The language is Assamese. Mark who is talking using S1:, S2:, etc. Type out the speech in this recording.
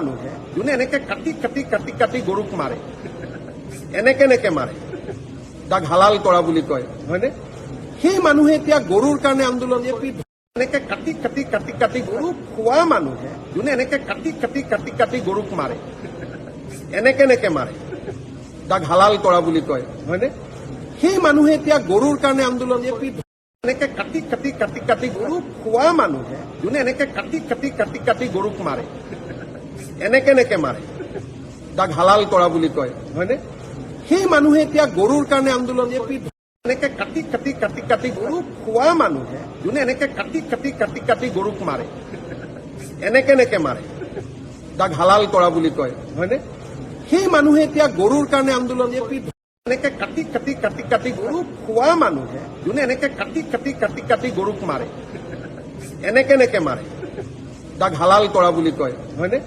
S1: মানুহে যোনে এনেকে কাটি কাটি কাটি কাটি গৰুক মাৰে, এনেকে মাৰে, তাক হালাল কৰা বুলি কয়, হয়নে? সেই মানুহে এতিয়া গৰুৰ কাৰণে আন্দোলন এনেকে কাটি কাটি কাটি কাটি গৰুক খোৱা মানুহে যোনে এনেকে কাটি কাটি কাটি কাটি গৰুক মাৰে, এনেকে মাৰে, তাক হালাল কৰা বুলি কয়, হয়নে? সেই মানুহে এতিয়া গৰুৰ কাৰণে আন্দোলন এনেকে কাটি কাটি কাটি কাটি গৰুক খোৱা মানুহে যোনে এনেকে কাটি কাটি কাটি কাটি গৰুক মাৰে, এনেকে মাৰে, তাক হালাল কৰা বুলি কয়, হয়নে? সেই মানুহে এতিয়া গৰুৰ কাৰণে আন্দোলন এনেকে কাটি কাটি কাটি কাটি গৰুক খোৱা মানুহে যোনে এনেকে কাটি কাটি কাটি কাটি গৰুক মাৰে, এনেকে মাৰে, তাক হালাল কৰা বুলি কয়, হয়নে? সেই মানুহে এতিয়া গৰুৰ কাৰণে আন্দোলন এনেকে কাটি কাটি কাটি কাটি গৰুক খোৱা মানুহে যোনে এনেকে কাটি কাটি কাটি কাটি গৰুক মাৰে, এনেকে মাৰে, তাক হালাল কৰা বুলি কয়, হয়নে? সেই মানুহে এতিয়া গৰুৰ কাৰণে আন্দোলন এনেকে কাটি কাটি কাটি কাটি গৰুক খোৱা মানুহে যোনে এনেকে কাটি কাটি কাটি কাটি গৰুক মাৰে, সেই মানুহে এতিয়া গৰুৰ কাৰণে আন্দোলন এনেকে কাটি কাটি কাটি কাটি গৰুক খোৱা মানুহে যোনে এনেকে কাটি কাটি কাটি কাটি গৰুক মাৰে, এনেকে মাৰে, তাক হালাল কৰা বুলি কয়, হয়নে?